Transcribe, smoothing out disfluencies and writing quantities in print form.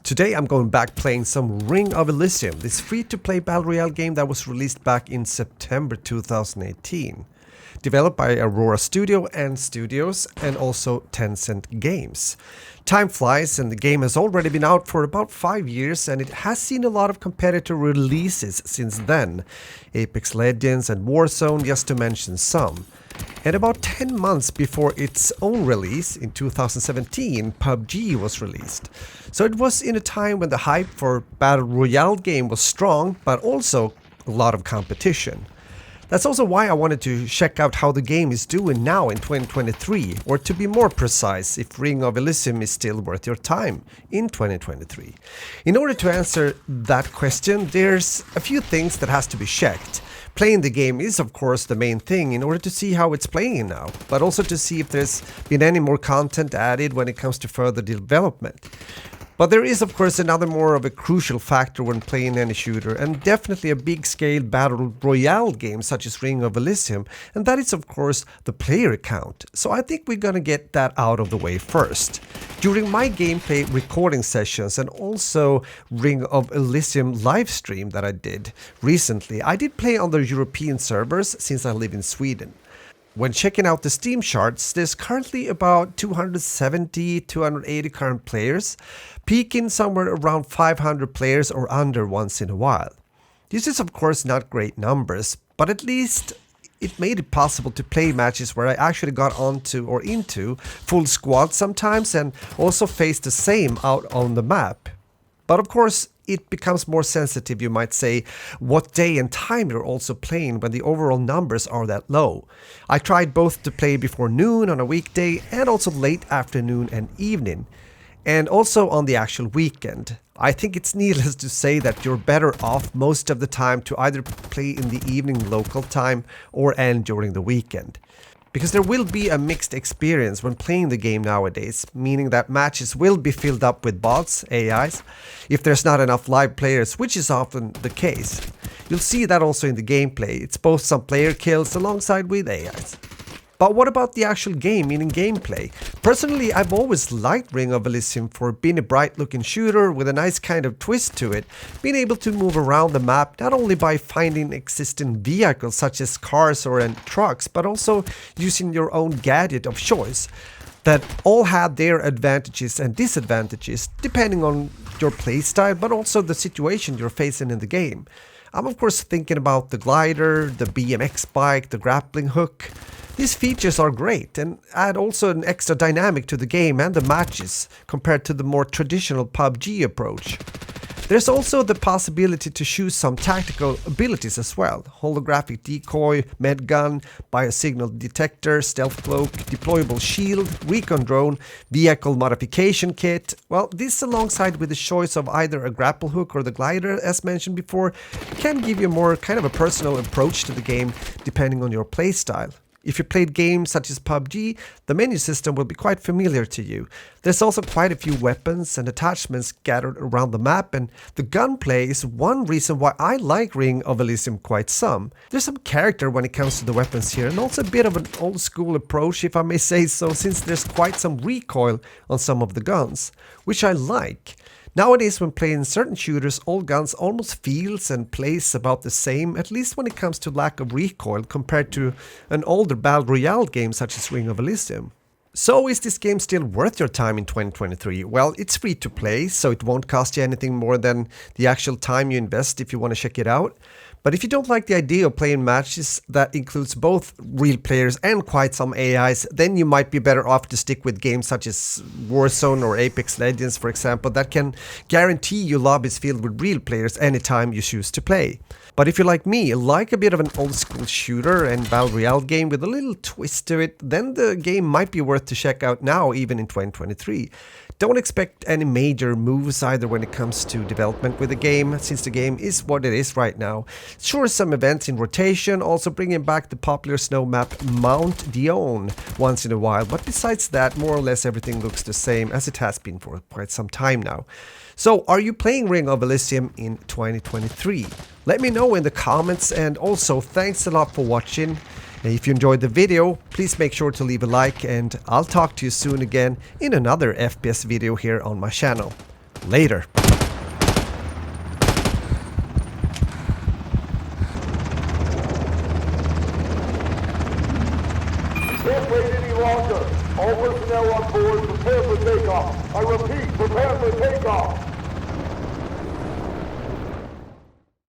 Today I'm going back playing some Ring of Elysium, this free-to-play battle royale game that was released back in September 2018. Developed by Aurora Studio and Studios and also Tencent Games. Time flies and the game has already been out for about 5 years and it has seen a lot of competitor releases since then. Apex Legends and Warzone, just to mention some. And about 10 months before its own release, in 2017, PUBG was released. So it was in a time when the hype for Battle Royale game was strong, but also a lot of competition. That's also why I wanted to check out how the game is doing now in 2023, or to be more precise, if Ring of Elysium is still worth your time in 2023. In order to answer that question, there's a few things that has to be checked. Playing the game is of course the main thing in order to see how it's playing now, but also to see if there's been any more content added when it comes to further development. But there is of course another more of a crucial factor when playing any shooter, and definitely a big scale battle royale game such as Ring of Elysium, and that is of course the player count. So I think we're gonna get that out of the way first. During my gameplay recording sessions and also Ring of Elysium livestream that I did recently, I did play on the European servers since I live in Sweden. When checking out the Steam charts, there's currently about 270-280 current players, peaking somewhere around 500 players or under once in a while. This is of course not great numbers, but at least it made it possible to play matches where I actually got onto or into full squads sometimes and also faced the same out on the map. But of course, it becomes more sensitive, you might say, what day and time you're also playing when the overall numbers are that low. I tried both to play before noon on a weekday and also late afternoon and evening, and also on the actual weekend. I think it's needless to say that you're better off most of the time to either play in the evening local time or end during the weekend. Because there will be a mixed experience when playing the game nowadays, meaning that matches will be filled up with bots, AIs, if there's not enough live players, which is often the case. You'll see that also in the gameplay, it's both some player kills alongside with AIs. But what about the actual game, meaning gameplay? Personally, I've always liked Ring of Elysium for being a bright looking shooter with a nice kind of twist to it, being able to move around the map not only by finding existing vehicles such as cars or trucks, but also using your own gadget of choice, that all had their advantages and disadvantages depending on your playstyle, but also the situation you're facing in the game. I'm of course thinking about the glider, the BMX bike, the grappling hook. These features are great and add also an extra dynamic to the game and the matches compared to the more traditional PUBG approach. There's also the possibility to choose some tactical abilities as well. Holographic decoy, med gun, biosignal detector, stealth cloak, deployable shield, recon drone, vehicle modification kit. Well, this alongside with the choice of either a grapple hook or the glider as mentioned before can give you more kind of a personal approach to the game depending on your playstyle. If you played games such as PUBG, the menu system will be quite familiar to you. There's also quite a few weapons and attachments scattered around the map, and the gunplay is one reason why I like Ring of Elysium quite some. There's some character when it comes to the weapons here, and also a bit of an old school approach if I may say so, since there's quite some recoil on some of the guns, which I like. Nowadays when playing certain shooters, all guns almost feels and plays about the same, at least when it comes to lack of recoil compared to an older battle royale game such as Ring of Elysium. So is this game still worth your time in 2023? Well, it's free to play, so it won't cost you anything more than the actual time you invest if you want to check it out. But if you don't like the idea of playing matches that includes both real players and quite some AIs, then you might be better off to stick with games such as Warzone or Apex Legends, for example, that can guarantee you lobbies filled with real players anytime you choose to play. But if you're like me, like a bit of an old school shooter and battle royale game with a little twist to it, then the game might be worth to check out now, even in 2023. Don't expect any major moves either when it comes to development with the game, since the game is what it is right now. Sure, some events in rotation, also bringing back the popular snow map Mount Dione once in a while, but besides that, more or less everything looks the same as it has been for quite some time now. So, are you playing Ring of Elysium in 2023? Let me know in the comments, and also thanks a lot for watching. If you enjoyed the video, please make sure to leave a like, and I'll talk to you soon again in another FPS video here on my channel. Later! can't wait any longer. All personnel on board, prepare for takeoff. I repeat, prepare for takeoff.